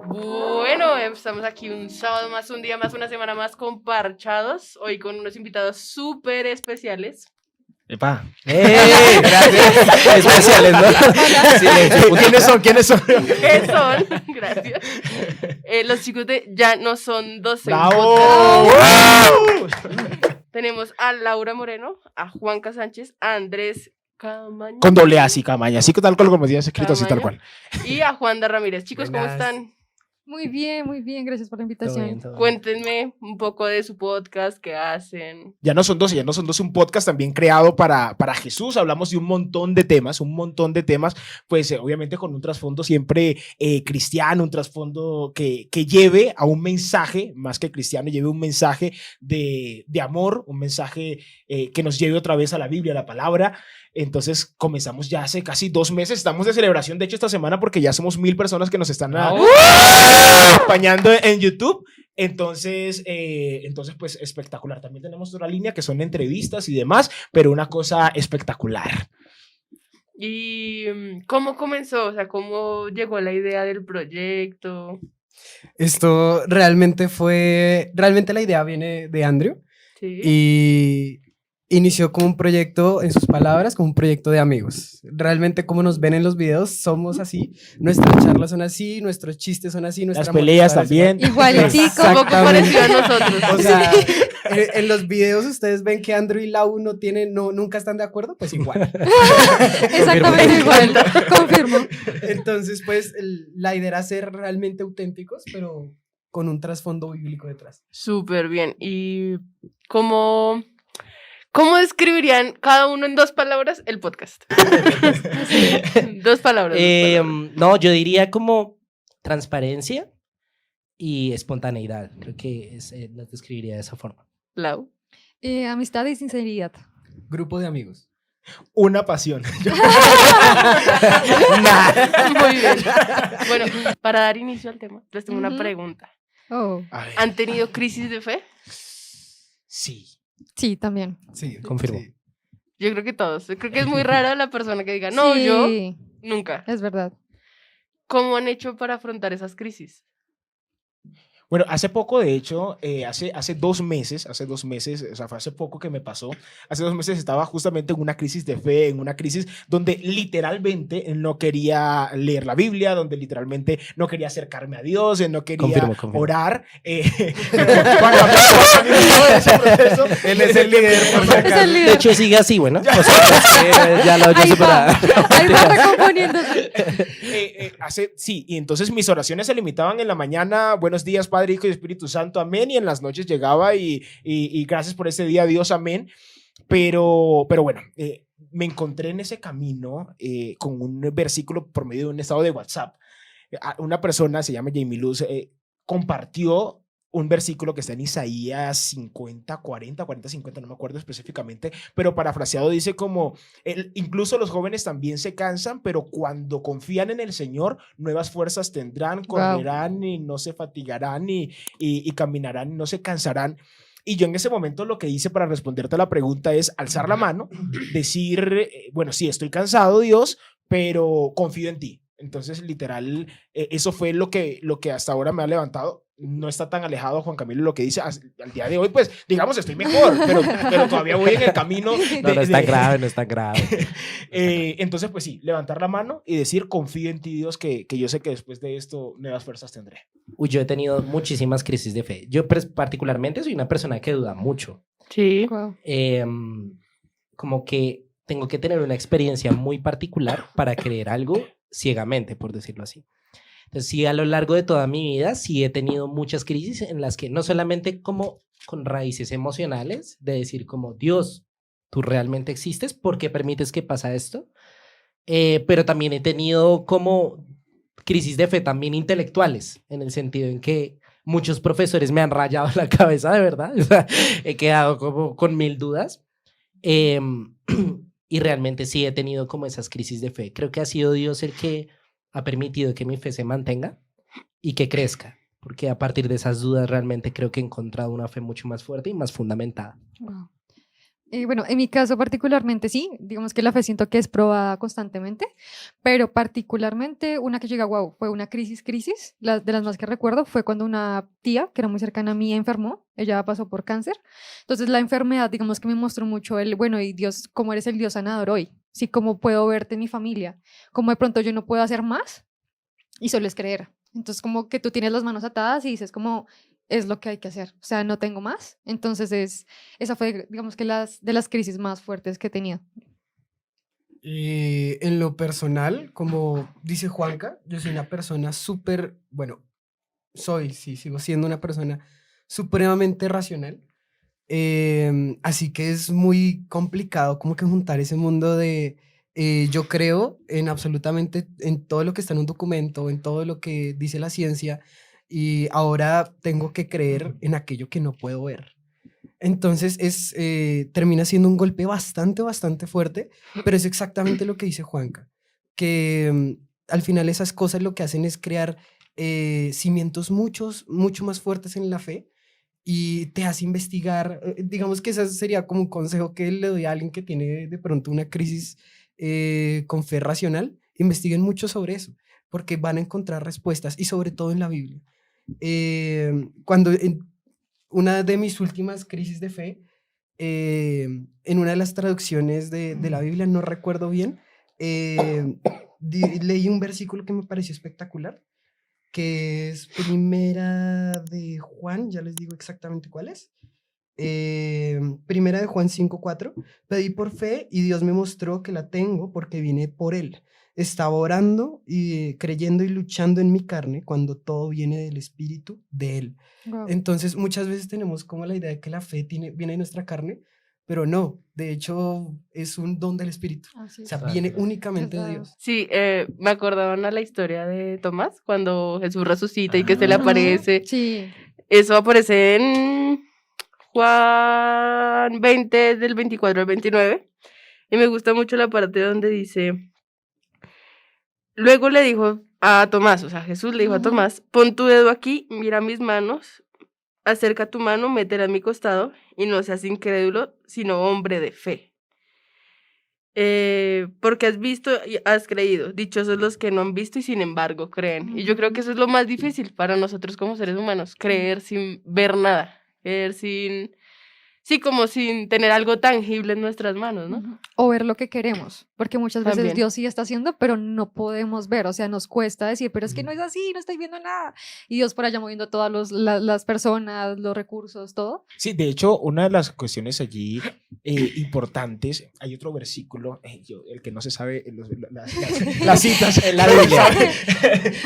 Bueno, estamos aquí un sábado más, un día más, una semana más con Parchados. Hoy con unos invitados súper especiales. ¡Epa! Gracias. Especiales, ¿no? Silencio. ¿Quiénes son? ¿Qué son? Gracias. Los chicos de Ya No Son 12. ¡Bravo! Tenemos a Laura Moreno, a Juanca Sánchez, a Andrés Camaña. Con doble A, sí, Camaña. Así que tal cual como decías escrito, así tal cual. Y a Juanda Ramírez. Chicos, ¿cómo Buenas. están? Muy bien, gracias por la invitación. Cuéntenme un poco de su podcast, qué hacen. Ya no son 12, un podcast también creado para Jesús. Hablamos de un montón de temas, pues obviamente con un trasfondo siempre cristiano, un trasfondo que lleve a un mensaje, más que cristiano, lleve un mensaje de amor, un mensaje que nos lleve otra vez a la Biblia, a la palabra. Entonces comenzamos ya hace casi 2 meses, estamos de celebración, de hecho esta semana, porque ya somos 1000 personas que nos están acompañando en YouTube. Entonces, pues espectacular. También tenemos otra línea que son entrevistas y demás, pero una cosa espectacular. ¿Y cómo comenzó? O sea, ¿cómo llegó la idea del proyecto? Esto realmente la idea viene de Andrew Sí. y inició como un proyecto, en sus palabras, como un proyecto de amigos. Realmente como nos ven en los videos, somos así, nuestras charlas son así, nuestros chistes son así, Las peleas también. Igualitico. Un poco parecido a nosotros. O sea, en los videos ustedes ven que Andrew y Lau nunca están de acuerdo, pues igual. Exactamente igual, confirmo. Entonces, pues la idea era ser realmente auténticos, pero con un trasfondo bíblico detrás. Súper bien. ¿Y cómo describirían cada uno en 2 palabras el podcast? 2 palabras. No, yo diría como transparencia y espontaneidad. Creo que las describiría de esa forma. Lau. Amistad y sinceridad. Grupo de amigos. Una pasión. Muy bien. Bueno, para dar inicio al tema, les tengo una Ujú. pregunta. Oh, A ver. ¿Han tenido crisis de fe? Sí. sí, también. Sí, Confirmo. sí. Yo creo que todos. Creo que es muy rara la persona que diga, no, Sí, yo nunca. es verdad. ¿Cómo han hecho para afrontar esas crisis? Bueno, hace poco, de hecho, hace 2 meses, o sea, fue hace poco que me pasó, hace 2 meses estaba justamente en una crisis de fe, en una crisis donde literalmente no quería leer la Biblia, donde literalmente no quería acercarme a Dios, no quería Confirmo. orar. Juan Camilo todo ese proceso. Él es el líder, por si Es acaso. el De líder. hecho, sigue así, bueno. O sea, ya lo Ahí superado. ahí va recomponiéndose. Sí, y entonces mis oraciones se limitaban en la mañana, buenos días, Padre, Hijo y Espíritu Santo, amén, y en las noches llegaba y gracias por este día, Dios, amén. Pero bueno, me encontré en ese camino con un versículo por medio de un estado de WhatsApp. Una persona, se llama Jamie Luz, compartió un versículo que está en Isaías 50, 50, no me acuerdo específicamente, pero parafraseado dice como, incluso los jóvenes también se cansan, pero cuando confían en el Señor, nuevas fuerzas tendrán, correrán y no se fatigarán y caminarán y no se cansarán. Y yo en ese momento lo que hice para responderte a la pregunta es alzar la mano, decir, bueno, sí, estoy cansado, Dios, pero confío en ti. Entonces, literal, eso fue lo que hasta ahora me ha levantado. No está tan alejado, Juan Camilo, lo que dice al día de hoy, pues, digamos, estoy mejor, pero todavía voy en el camino. No es tan grave, no es tan grave. Entonces, pues sí, levantar la mano y decir, confío en ti, Dios, que yo sé que después de esto nuevas fuerzas tendré. Uy, yo he tenido muchísimas crisis de fe. Yo particularmente soy una persona que duda mucho. Sí. Wow. Como que tengo que tener una experiencia muy particular para creer algo ciegamente, por decirlo así. Entonces, sí, a lo largo de toda mi vida, sí he tenido muchas crisis en las que no solamente como con raíces emocionales, de decir como, Dios, ¿tú realmente existes? ¿Por qué permites que pasa esto? Pero también he tenido como crisis de fe también intelectuales, en el sentido en que muchos profesores me han rayado la cabeza, de verdad. O sea, he quedado como con 1000 dudas. Y realmente sí he tenido como esas crisis de fe. Creo que ha sido Dios el que ha permitido que mi fe se mantenga y que crezca, porque a partir de esas dudas realmente creo que he encontrado una fe mucho más fuerte y más fundamentada. Wow. Bueno, en mi caso particularmente sí, digamos que la fe siento que es probada constantemente, pero particularmente una que llega, wow, fue una crisis, de las más que recuerdo, fue cuando una tía que era muy cercana a mí enfermó, ella pasó por cáncer, entonces la enfermedad, digamos que me mostró mucho bueno, y Dios, cómo eres el Dios sanador hoy, sí, cómo puedo verte en mi familia, cómo de pronto yo no puedo hacer más y solo es creer. Entonces como que tú tienes las manos atadas y dices como es lo que hay que hacer, o sea, no tengo más. Entonces esa fue, digamos que de las crisis más fuertes que tenía. En lo personal, como dice Juanca, yo soy una persona súper, bueno, sí, sigo siendo una persona supremamente racional. Así que es muy complicado como que juntar ese mundo de yo creo en absolutamente en todo lo que está en un documento, en todo lo que dice la ciencia y ahora tengo que creer en aquello que no puedo ver. Entonces termina siendo un golpe bastante fuerte, pero es exactamente lo que dice Juanca, que al final esas cosas lo que hacen es crear cimientos mucho más fuertes en la fe y te hace investigar. Digamos que ese sería como un consejo que le doy a alguien que tiene de pronto una crisis con fe racional. Investiguen mucho sobre eso, porque van a encontrar respuestas y sobre todo en la Biblia. Cuando en una de mis últimas crisis de fe, en una de las traducciones de la Biblia, no recuerdo bien, leí un versículo que me pareció espectacular, que es Primera de Juan, ya les digo exactamente cuál es. Primera de Juan 5:4. Pedí por fe y Dios me mostró que la tengo porque vine por él. Estaba orando y creyendo y luchando en mi carne cuando todo viene del Espíritu de él. Wow. Entonces muchas veces tenemos como la idea de que la fe viene de nuestra carne, pero no, de hecho es un don del Espíritu. Así O es. sea, Exacto. viene únicamente de Verdad. Dios. Sí, me acordaban a la historia de Tomás, cuando Jesús resucita y que se le Ah. aparece. Sí. Eso aparece en Juan 20, del 24 al 29. Y me gusta mucho la parte donde dice, luego le dijo a Tomás, o sea, Jesús le dijo a Ujú. Tomás, pon tu dedo aquí, mira mis manos, acerca tu mano, métela en mi costado y no seas incrédulo, sino hombre de fe. Porque has visto y has creído. Dichosos los que no han visto y sin embargo creen. Y yo creo que eso es lo más difícil para nosotros como seres humanos, creer sin ver nada, creer sin, sí, como sin tener algo tangible en nuestras manos, ¿no? Ujú. O ver lo que queremos, porque muchas veces También. Dios sí está haciendo, pero no podemos ver, o sea, nos cuesta decir, pero es que no es así, no estoy viendo nada. Y Dios por allá moviendo todas las personas, los recursos, todo. Sí, de hecho, una de las cuestiones allí importantes, hay otro versículo, el que no se sabe las citas en la Biblia.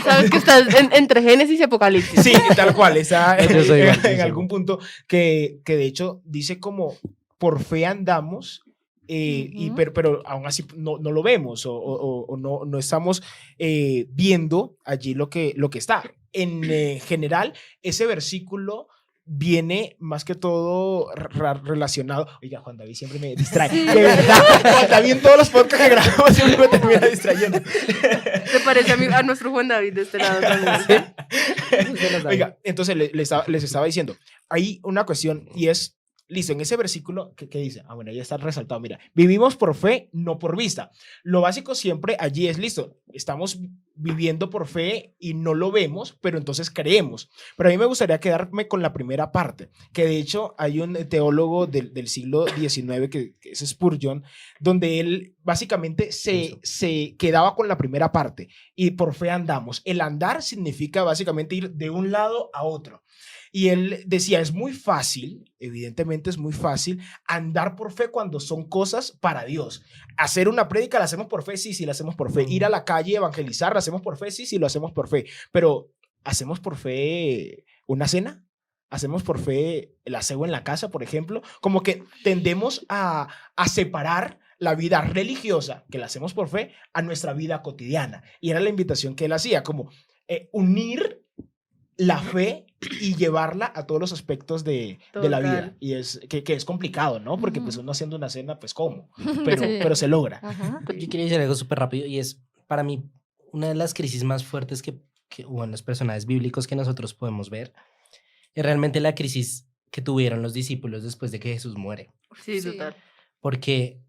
Sabes que estás entre Génesis y Apocalipsis. Sí, tal cual, está Yo soy igual, yo soy en algún igual. punto que de hecho dice como por fe andamos, Ujú. pero aún así no lo vemos o no estamos viendo allí lo que está. En general, ese versículo viene más que todo relacionado. Oiga, Juan David siempre me distrae. Sí. De verdad, Juan David en todos los podcasts que grabamos siempre me termina distrayendo. ¿Te parece a nuestro Juan David de este lado también? Oiga, entonces les estaba diciendo, hay una cuestión y es, listo, en ese versículo, ¿qué dice? Ah, bueno, ya está resaltado, mira, vivimos por fe, no por vista. Lo básico siempre allí es, listo, estamos viviendo por fe y no lo vemos, pero entonces creemos. Pero a mí me gustaría quedarme con la primera parte, que de hecho hay un teólogo del siglo XIX, que es Spurgeon, donde él básicamente se quedaba con la primera parte y por fe andamos. El andar significa básicamente ir de un lado a otro. Y él decía, es muy fácil, evidentemente es muy fácil andar por fe cuando son cosas para Dios. Hacer una prédica la hacemos por fe, sí, la hacemos por fe. Ir a la calle, evangelizar, la hacemos por fe, sí, lo hacemos por fe. Pero, ¿hacemos por fe una cena? ¿Hacemos por fe el aseo en la casa, por ejemplo? Como que tendemos a separar la vida religiosa, que la hacemos por fe, a nuestra vida cotidiana. Y era la invitación que él hacía, como unir la fe y llevarla a todos los aspectos de la vida. Total. Y es que es complicado, ¿no? Porque pues Ujú. uno haciendo una cena, pues ¿cómo? Pero, Sí. pero se logra. Ajá. Yo quería decir algo súper rápido y es, para mí, una de las crisis más fuertes que hubo en los personajes bíblicos que nosotros podemos ver es realmente la crisis que tuvieron los discípulos después de que Jesús muere. Sí, Sí. total. porque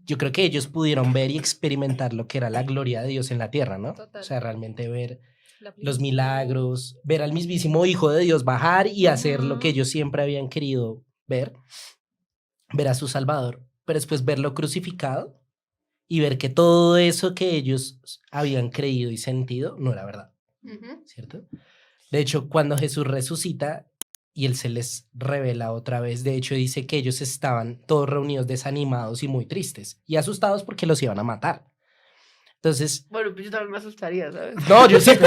yo creo que ellos pudieron ver y experimentar lo que era la gloria de Dios en la tierra, ¿no? Total. O sea, realmente ver La los plenitud. milagros, ver al mismísimo Hijo de Dios bajar y hacer lo que Ujú. ellos siempre habían querido ver a su Salvador, pero después verlo crucificado y ver que todo eso que ellos habían creído y sentido no era verdad, Ujú. ¿cierto? De hecho, cuando Jesús resucita y él se les revela otra vez, de hecho dice que ellos estaban todos reunidos desanimados y muy tristes y asustados porque los iban a matar. Entonces, Bueno, pues yo también me asustaría, ¿sabes? no, yo sé, Sí,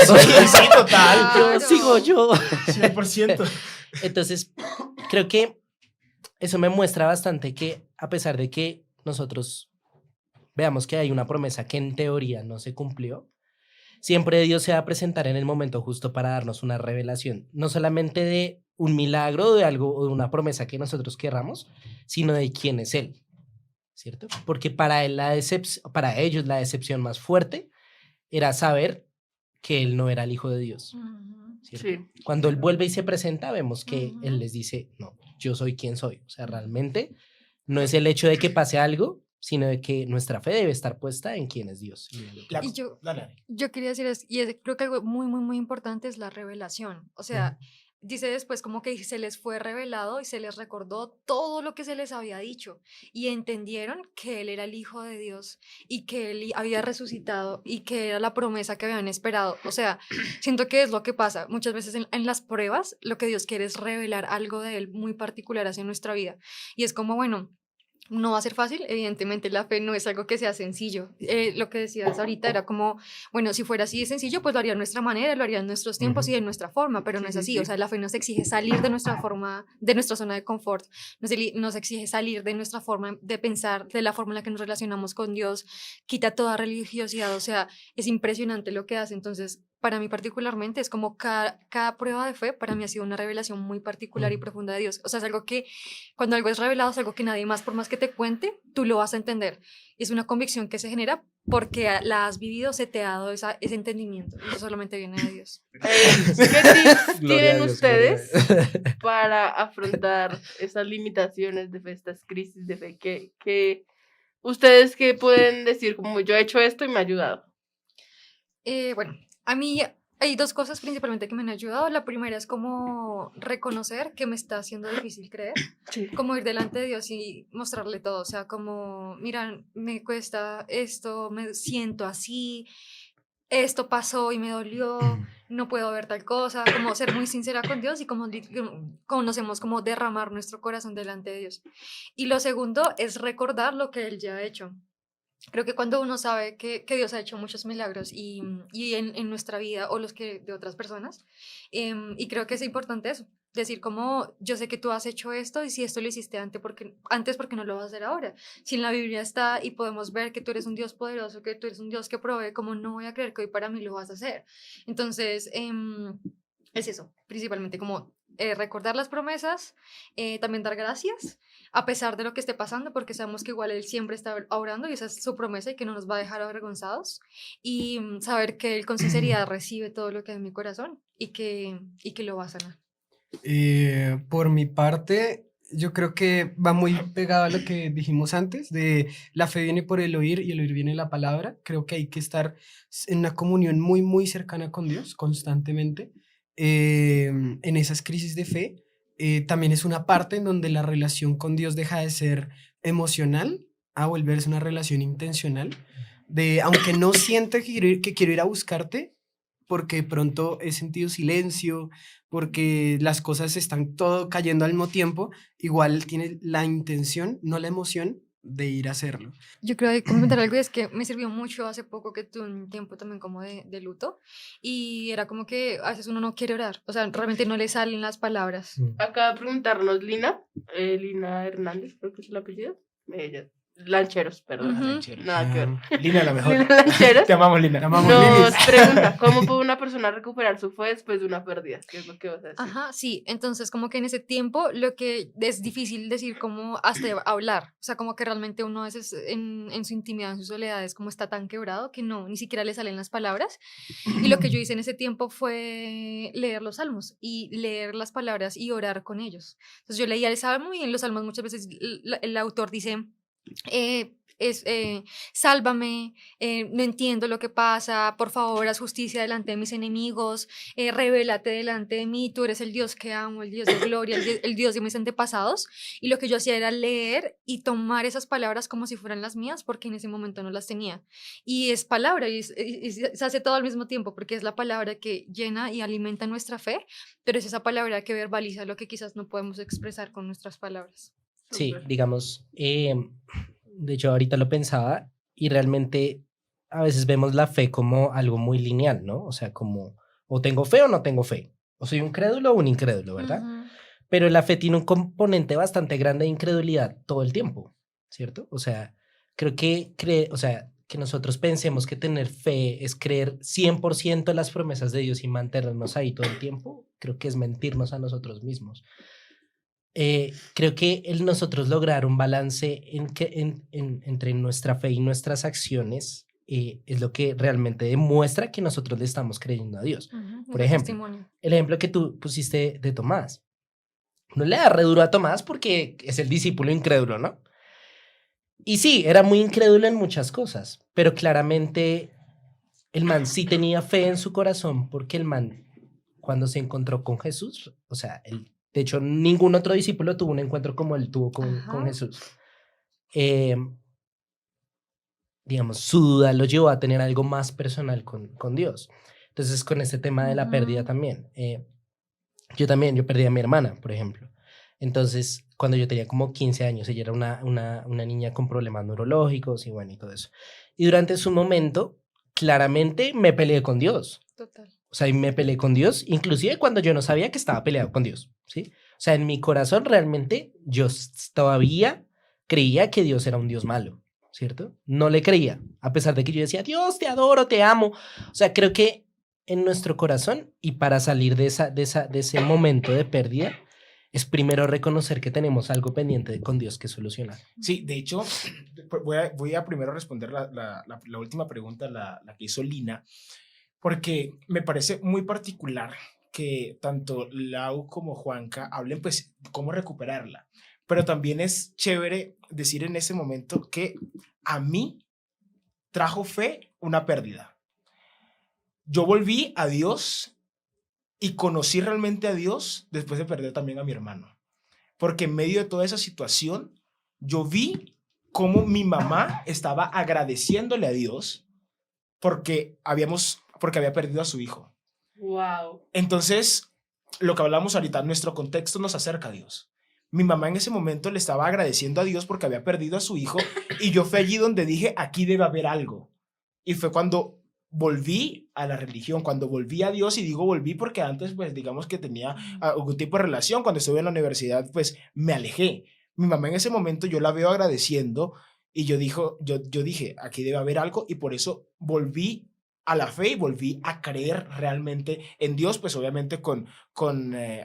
sí, total. yo Claro. sigo yo. 100%. Entonces, creo que eso me muestra bastante que a pesar de que nosotros veamos que hay una promesa que en teoría no se cumplió, siempre Dios se va a presentar en el momento justo para darnos una revelación, no solamente de un milagro, de algo o de una promesa que nosotros querramos, sino de quién es Él, ¿cierto? Porque para él para ellos la decepción más fuerte era saber que Él no era el Hijo de Dios, Ujú. ¿cierto? Sí. Cuando Él vuelve y se presenta, vemos que Él Ujú. les dice, no, yo soy quien soy. O sea, realmente no es el hecho de que pase algo, sino de que nuestra fe debe estar puesta en quién es Dios. y en lo que La- hace. Y yo, Dale, dale. yo quería decir, creo que algo muy, muy, muy importante es la revelación. O sea, dice después como que se les fue revelado y se les recordó todo lo que se les había dicho y entendieron que Él era el Hijo de Dios y que Él había resucitado y que era la promesa que habían esperado. O sea, siento que es lo que pasa muchas veces en las pruebas, lo que Dios quiere es revelar algo de Él muy particular hacia nuestra vida. Y es como, bueno. No va a ser fácil, evidentemente la fe no es algo que sea sencillo. Lo que decías ahorita era como, bueno, si fuera así de sencillo, pues lo haría a nuestra manera, lo haría en nuestros tiempos y de nuestra forma, pero no es Sí, así. sí, O sea, la fe nos exige salir de nuestra forma, de nuestra zona de confort, nos exige salir de nuestra forma de pensar, de la forma en la que nos relacionamos con Dios, quita toda religiosidad, o sea, es impresionante lo que hace. Entonces, para mí particularmente, es como cada prueba de fe, para mí ha sido una revelación muy particular y profunda de Dios. O sea, es algo que cuando algo es revelado, es algo que nadie más, por más que te cuente, tú lo vas a entender. Es una convicción que se genera porque la has vivido, se te ha dado ese entendimiento. Eso solamente viene de Dios. ¿Qué tips Gloria a tienen Dios, gloria a ustedes Dios. para afrontar estas limitaciones de fe, estas crisis de fe? Que ustedes que pueden decir, como yo he hecho esto y me ha ayudado. Bueno, a mí hay dos cosas principalmente que me han ayudado. La primera es como reconocer que me está haciendo difícil creer, Sí. como ir delante de Dios y mostrarle todo, o sea, como, mira, me cuesta esto, me siento así, esto pasó y me dolió, no puedo ver tal cosa, como ser muy sincera con Dios y como conocemos como derramar nuestro corazón delante de Dios. Y lo segundo es recordar lo que Él ya ha hecho. Creo que cuando uno sabe que Dios ha hecho muchos milagros y en nuestra vida o los que de otras personas, y creo que es importante eso, decir como yo sé que tú has hecho esto y si esto lo hiciste antes, ¿porque no lo vas a hacer ahora? Si en la Biblia está y podemos ver que tú eres un Dios poderoso, que tú eres un Dios que provee, como no voy a creer que hoy para mí lo vas a hacer. Entonces, es eso, principalmente como recordar las promesas, también dar gracias a pesar de lo que esté pasando, porque sabemos que igual Él siempre está orando y esa es su promesa y que no nos va a dejar avergonzados y saber que Él con sinceridad recibe todo lo que hay en mi corazón y que lo va a sanar. Por mi parte, yo creo que va muy pegado a lo que dijimos antes, de la fe viene por el oír y el oír viene de la palabra. Creo que hay que estar en una comunión muy, muy cercana con Dios constantemente. En esas crisis de fe, también es una parte en donde la relación con Dios deja de ser emocional a volverse una relación intencional, de aunque no sienta que quiero ir a buscarte, porque de pronto he sentido silencio, porque las cosas están todo cayendo al mismo tiempo, igual tiene la intención, no la emoción, de ir a hacerlo. Yo creo que comentar algo y es que me sirvió mucho hace poco que tuve un tiempo también como de luto y era como que a veces uno no quiere orar, o sea, realmente no le salen las palabras. Acaba de preguntarnos Lina Hernández, creo que es el apellido. Ella Lancheros, perdón. Ujú. Lancheros. Nada que ver. Lina, la mejor. Lancheros. Te amamos, Lina. Te amamos, Nos Lilis. pregunta, ¿cómo puede una persona recuperar su fe después de una pérdida? ¿Qué es lo que vas a decir? Ajá, sí, entonces como que en ese tiempo lo que es difícil decir como hasta hablar, o sea, como que realmente uno a veces en su intimidad, en su soledad es como está tan quebrado que no, ni siquiera le salen las palabras. Y lo que yo hice en ese tiempo fue leer los salmos y leer las palabras y orar con ellos. Entonces yo leía el salmo y en los salmos muchas veces el autor dice... sálvame, no entiendo lo que pasa, por favor, haz justicia delante de mis enemigos, revélate delante de mí, tú eres el Dios que amo, el Dios de gloria, el Dios de mis antepasados. Y lo que yo hacía era leer y tomar esas palabras como si fueran las mías, porque en ese momento no las tenía. Y es palabra, y se hace todo al mismo tiempo, porque es la palabra que llena y alimenta nuestra fe, pero es esa palabra que verbaliza lo que quizás no podemos expresar con nuestras palabras. Sí, Súper. digamos, de hecho ahorita lo pensaba y realmente a veces vemos la fe como algo muy lineal, ¿no? O sea, como o tengo fe o no tengo fe, o soy un crédulo o un incrédulo, ¿verdad? Ujú. Pero la fe tiene un componente bastante grande de incredulidad todo el tiempo, ¿cierto? O sea, creo que, o sea, que nosotros pensemos que tener fe es creer 100% en las promesas de Dios y mantenernos ahí todo el tiempo, creo que es mentirnos a nosotros mismos. Creo que el nosotros lograr un balance entre nuestra fe y nuestras acciones es lo que realmente demuestra que nosotros le estamos creyendo a Dios. Ujú, Por ese ejemplo, testimonio. el ejemplo que tú pusiste de Tomás. No le da re duro a Tomás porque es el discípulo incrédulo, ¿no? Y sí, era muy incrédulo en muchas cosas, pero claramente el man sí tenía fe en su corazón porque el man, cuando se encontró con Jesús, o sea, de hecho, ningún otro discípulo tuvo un encuentro como él tuvo con Ajá. Jesús. Eh, digamos, su duda lo llevó a tener algo más personal con Dios. Entonces, con este tema de la pérdida Ujú. también. Yo perdí a mi hermana, por ejemplo. Entonces, cuando yo tenía como 15 años, ella era una niña con problemas neurológicos y bueno, y todo eso. Y durante su momento, claramente me peleé con Dios. Total. O sea, y me peleé con Dios, inclusive cuando yo no sabía que estaba peleado con Dios, ¿sí? O sea, en mi corazón realmente yo todavía creía que Dios era un Dios malo, ¿cierto? No le creía, a pesar de que yo decía, Dios, te adoro, te amo. O sea, creo que en nuestro corazón y para salir de ese momento de pérdida, es primero reconocer que tenemos algo pendiente con Dios que solucionar. Sí, de hecho, voy a primero responder la última pregunta, la que hizo Lina, porque me parece muy particular que tanto Lau como Juanca hablen, pues, cómo recuperarla. Pero también es chévere decir en ese momento que a mí trajo fe una pérdida. Yo volví a Dios y conocí realmente a Dios después de perder también a mi hermano. Porque en medio de toda esa situación, yo vi cómo mi mamá estaba agradeciéndole a Dios porque había perdido a su hijo. Wow. Entonces, lo que hablamos ahorita, nuestro contexto nos acerca a Dios. Mi mamá en ese momento le estaba agradeciendo a Dios porque había perdido a su hijo y yo fue allí donde dije, aquí debe haber algo. Y fue cuando volví a la religión, cuando volví a Dios, y digo volví porque antes, pues, digamos que tenía algún tipo de relación. Cuando estuve en la universidad, pues, me alejé. Mi mamá en ese momento yo la veo agradeciendo y yo dije, aquí debe haber algo, y por eso volví a la fe y volví a creer realmente en Dios, pues obviamente con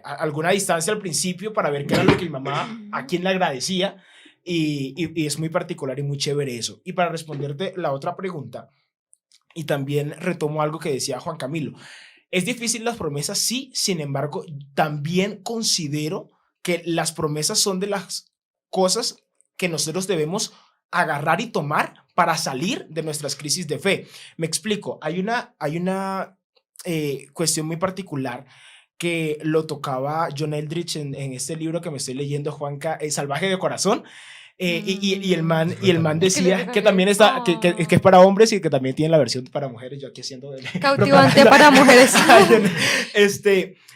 alguna distancia al principio para ver qué era lo que mi mamá, a quién le agradecía, y es muy particular y muy chévere eso. Y para responderte la otra pregunta, y también retomo algo que decía Juan Camilo, es difícil las promesas, sí, sin embargo, también considero que las promesas son de las cosas que nosotros debemos agarrar y tomar para salir de nuestras crisis de fe. Me explico, hay una cuestión muy particular que lo tocaba John Eldridge en este libro que me estoy leyendo, Juanca, Salvaje de Corazón. Y el man decía que también está, que es para hombres y que también tiene la versión para mujeres. Yo aquí haciendo Cautivante para mujeres.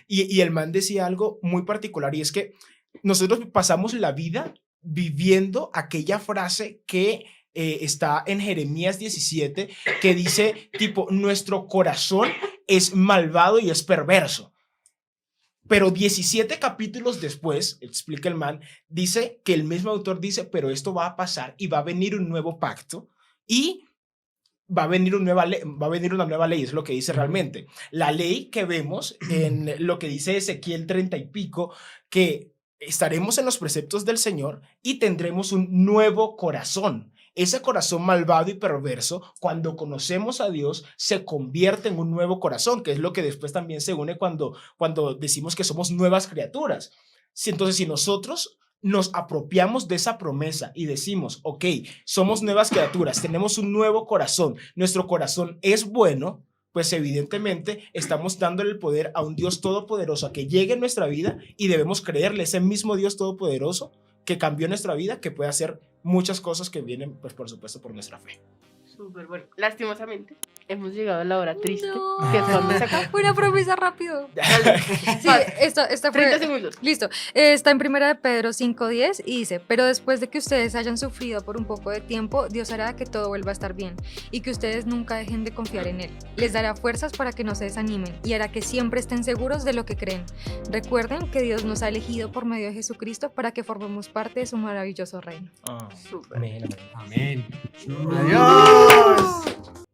Y el man decía algo muy particular, y es que nosotros pasamos la vida viviendo aquella frase que está en Jeremías 17, que dice tipo, nuestro corazón es malvado y es perverso. Pero 17 capítulos después, explica el man, dice que el mismo autor dice, pero esto va a pasar y va a venir un nuevo pacto y va a venir va a venir una nueva ley, es lo que dice realmente. La ley que vemos en lo que dice Ezequiel 30 y pico, que estaremos en los preceptos del Señor y tendremos un nuevo corazón. Ese corazón malvado y perverso, cuando conocemos a Dios, se convierte en un nuevo corazón, que es lo que después también se une cuando decimos que somos nuevas criaturas. Entonces, si nosotros nos apropiamos de esa promesa y decimos, ok, somos nuevas criaturas, tenemos un nuevo corazón, nuestro corazón es bueno, pues evidentemente estamos dándole el poder a un Dios todopoderoso a que llegue en nuestra vida y debemos creerle, ese mismo Dios todopoderoso que cambió nuestra vida, que puede hacer muchas cosas que vienen, pues por supuesto, por nuestra fe. Súper bueno. Lastimosamente, hemos llegado a la hora triste, No. que es cuando se acaba. Una promesa rápido. Sí, esta 30 fue... segundos. Listo. Está en Primera de Pedro 5:10 y dice, pero después de que ustedes hayan sufrido por un poco de tiempo, Dios hará que todo vuelva a estar bien y que ustedes nunca dejen de confiar en Él. Les dará fuerzas para que no se desanimen y hará que siempre estén seguros de lo que creen. Recuerden que Dios nos ha elegido por medio de Jesucristo para que formemos parte de su maravilloso reino. Súper. Amén, amén. Amén. Adiós.